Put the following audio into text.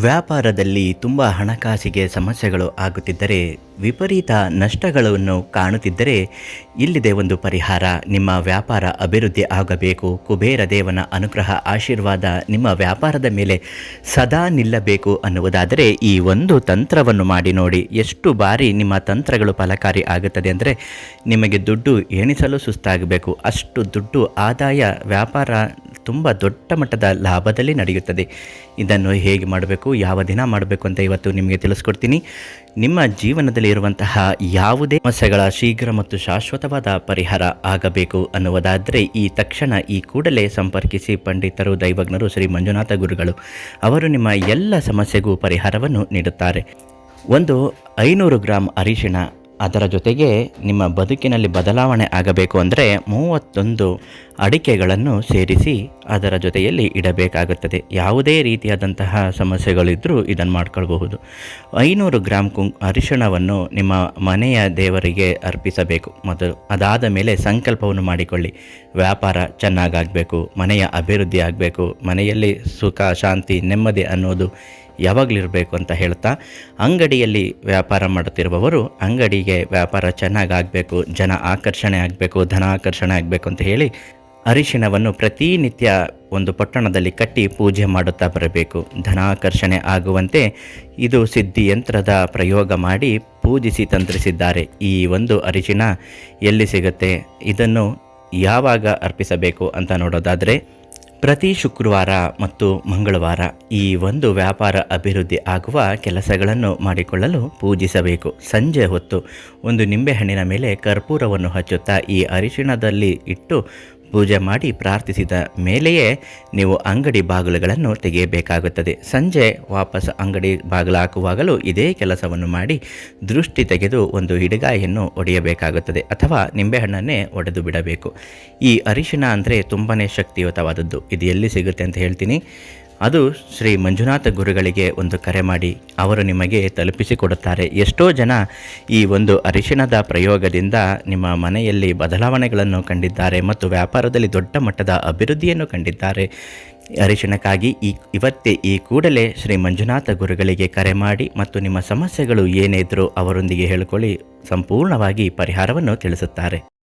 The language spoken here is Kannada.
ವ್ಯಾಪಾರದಲ್ಲಿ ತುಂಬ ಹಣಕಾಸಿಗೆ ಸಮಸ್ಯೆಗಳು ಆಗುತ್ತಿದ್ದರೆ, ವಿಪರೀತ ನಷ್ಟಗಳನ್ನು ಕಾಣುತ್ತಿದ್ದರೆ, ಇಲ್ಲಿದೆ ಒಂದು ಪರಿಹಾರ. ನಿಮ್ಮ ವ್ಯಾಪಾರ ಅಭಿವೃದ್ಧಿ ಆಗಬೇಕು, ಕುಬೇರ ದೇವನ ಅನುಗ್ರಹ ಆಶೀರ್ವಾದ ನಿಮ್ಮ ವ್ಯಾಪಾರದ ಮೇಲೆ ಸದಾ ನಿಲ್ಲಬೇಕು ಅನ್ನುವುದಾದರೆ ಈ ಒಂದು ತಂತ್ರವನ್ನು ಮಾಡಿ ನೋಡಿ. ಎಷ್ಟು ಬಾರಿ ನಿಮ್ಮ ತಂತ್ರಗಳು ಫಲಕಾರಿ ಆಗುತ್ತದೆ ಅಂದರೆ, ನಿಮಗೆ ದುಡ್ಡು ಎಣಿಸಲು ಸುಸ್ತಾಗಬೇಕು, ಅಷ್ಟು ದುಡ್ಡು ಆದಾಯ, ವ್ಯಾಪಾರ ತುಂಬ ದೊಡ್ಡ ಮಟ್ಟದ ಲಾಭದಲ್ಲಿ ನಡೆಯುತ್ತದೆ. ಇದನ್ನು ಹೇಗೆ ಮಾಡಬೇಕು, ಯಾವ ದಿನ ಮಾಡಬೇಕು ಅಂತ ಇವತ್ತು ನಿಮಗೆ ತಿಳಿಸ್ಕೊಡ್ತೀನಿ. ನಿಮ್ಮ ಜೀವನದಲ್ಲಿ ಇರುವಂತಹ ಯಾವುದೇ ಸಮಸ್ಯೆಗಳ ಶೀಘ್ರ ಮತ್ತು ಶಾಶ್ವತವಾದ ಪರಿಹಾರ ಆಗಬೇಕು ಅನ್ನುವುದಾದರೆ ಈ ಕೂಡಲೇ ಸಂಪರ್ಕಿಸಿ ಪಂಡಿತರು, ದೈವಜ್ಞರು, ಶ್ರೀ ಮಂಜುನಾಥ ಗುರುಗಳು. ಅವರು ನಿಮ್ಮ ಎಲ್ಲ ಸಮಸ್ಯೆಗೂ ಪರಿಹಾರವನ್ನು ನೀಡುತ್ತಾರೆ. ಒಂದು 500 ಗ್ರಾಂ ಅರಿಶಿಣ, ಅದರ ಜೊತೆಗೆ ನಿಮ್ಮ ಬದುಕಿನಲ್ಲಿ ಬದಲಾವಣೆ ಆಗಬೇಕು ಅಂದರೆ 31 ಅಡಿಕೆಗಳನ್ನು ಸೇರಿಸಿ ಅದರ ಜೊತೆಯಲ್ಲಿ ಇಡಬೇಕಾಗುತ್ತದೆ. ಯಾವುದೇ ರೀತಿಯಾದಂತಹ ಸಮಸ್ಯೆಗಳಿದ್ದರೂ ಇದನ್ನು ಮಾಡ್ಕೊಳ್ಬಹುದು. 500 ಗ್ರಾಂ ಅರಿಶಿಣವನ್ನು ನಿಮ್ಮ ಮನೆಯ ದೇವರಿಗೆ ಅರ್ಪಿಸಬೇಕು. ಮತ್ತು ಅದಾದ ಮೇಲೆ ಸಂಕಲ್ಪವನ್ನು ಮಾಡಿಕೊಳ್ಳಿ. ವ್ಯಾಪಾರ ಚೆನ್ನಾಗಾಗಬೇಕು, ಮನೆಯ ಅಭಿವೃದ್ಧಿ ಆಗಬೇಕು, ಮನೆಯಲ್ಲಿ ಸುಖ, ಶಾಂತಿ, ನೆಮ್ಮದಿ ಅನ್ನೋದು ಯಾವಾಗಲಿರಬೇಕು ಅಂತ ಹೇಳ್ತಾ, ಅಂಗಡಿಯಲ್ಲಿ ವ್ಯಾಪಾರ ಮಾಡುತ್ತಿರುವವರು ಅಂಗಡಿಗೆ ವ್ಯಾಪಾರ ಚೆನ್ನಾಗಾಗಬೇಕು, ಜನ ಆಕರ್ಷಣೆ ಆಗಬೇಕು, ಧನ ಆಕರ್ಷಣೆ ಆಗಬೇಕು ಅಂತ ಹೇಳಿ ಅರಿಶಿಣವನ್ನು ಪ್ರತಿನಿತ್ಯ ಒಂದು ಪೊಟ್ಟಣದಲ್ಲಿ ಕಟ್ಟಿ ಪೂಜೆ ಮಾಡುತ್ತಾ ಬರಬೇಕು. ಧನಾಕರ್ಷಣೆ ಆಗುವಂತೆ ಇದು ಸಿದ್ಧಿಯಂತ್ರದ ಪ್ರಯೋಗ ಮಾಡಿ ಪೂಜಿಸಿ ತಂತ್ರಿಸಿದ್ದಾರೆ. ಈ ಒಂದು ಅರಿಶಿಣ ಎಲ್ಲಿ ಸಿಗುತ್ತೆ, ಇದನ್ನು ಯಾವಾಗ ಅರ್ಪಿಸಬೇಕು ಅಂತ ನೋಡೋದಾದರೆ, ಪ್ರತಿ ಶುಕ್ರವಾರ ಮತ್ತು ಮಂಗಳವಾರ ಈ ಒಂದು ವ್ಯಾಪಾರ ಅಭಿವೃದ್ಧಿ ಆಗುವ ಕೆಲಸಗಳನ್ನು ಮಾಡಿಕೊಳ್ಳಲು ಪೂಜಿಸಬೇಕು. ಸಂಜೆ ಹೊತ್ತು ಒಂದು ನಿಂಬೆಹಣ್ಣಿನ ಮೇಲೆ ಕರ್ಪೂರವನ್ನು ಹಚ್ಚುತ್ತಾ ಈ ಅರಿಶಿಣದಲ್ಲಿ ಇಟ್ಟು ಪೂಜೆ ಮಾಡಿ ಪ್ರಾರ್ಥಿಸಿದ ಮೇಲೆಯೇ ನೀವು ಅಂಗಡಿ ಬಾಗಿಲುಗಳನ್ನು ತೆಗೆಯಬೇಕಾಗುತ್ತದೆ. ಸಂಜೆ ವಾಪಸ್ ಅಂಗಡಿ ಬಾಗಿಲು ಹಾಕುವಾಗಲೂ ಇದೇ ಕೆಲಸವನ್ನು ಮಾಡಿ ದೃಷ್ಟಿ ತೆಗೆದು ಒಂದು ಹಿಡಿಗಾಯನ್ನು ಒಡೆಯಬೇಕಾಗುತ್ತದೆ, ಅಥವಾ ನಿಂಬೆಹಣ್ಣನ್ನೇ ಒಡೆದು ಬಿಡಬೇಕು. ಈ ಅರಿಶಿಣ ಅಂದರೆ ತುಂಬಾ ಶಕ್ತಿಯುತವಾದದ್ದು. ಇದು ಎಲ್ಲಿ ಸಿಗುತ್ತೆ ಅಂತ ಹೇಳ್ತೀನಿ. ಅದು ಶ್ರೀ ಮಂಜುನಾಥ ಗುರುಗಳಿಗೆ ಒಂದು ಕರೆ ಮಾಡಿ, ಅವರು ನಿಮಗೆ ತಲುಪಿಸಿಕೊಡುತ್ತಾರೆ. ಎಷ್ಟೋ ಜನ ಈ ಒಂದು ಅರಿಶಿಣದ ಪ್ರಯೋಗದಿಂದ ನಿಮ್ಮ ಮನೆಯಲ್ಲಿ ಬದಲಾವಣೆಗಳನ್ನು ಕಂಡಿದ್ದಾರೆ ಮತ್ತು ವ್ಯಾಪಾರದಲ್ಲಿ ದೊಡ್ಡ ಮಟ್ಟದ ಅಭಿವೃದ್ಧಿಯನ್ನು ಕಂಡಿದ್ದಾರೆ. ಅರಿಶಿಣಕ್ಕಾಗಿ ಇವತ್ತೇ ಈ ಕೂಡಲೇ ಶ್ರೀ ಮಂಜುನಾಥ ಗುರುಗಳಿಗೆ ಕರೆ ಮಾಡಿ ಮತ್ತು ನಿಮ್ಮ ಸಮಸ್ಯೆಗಳು ಏನೇ ಇದ್ದರೂ ಅವರೊಂದಿಗೆ ಹೇಳಿಕೊಳ್ಳಿ. ಸಂಪೂರ್ಣವಾಗಿ ಪರಿಹಾರವನ್ನು ತಿಳಿಸುತ್ತಾರೆ.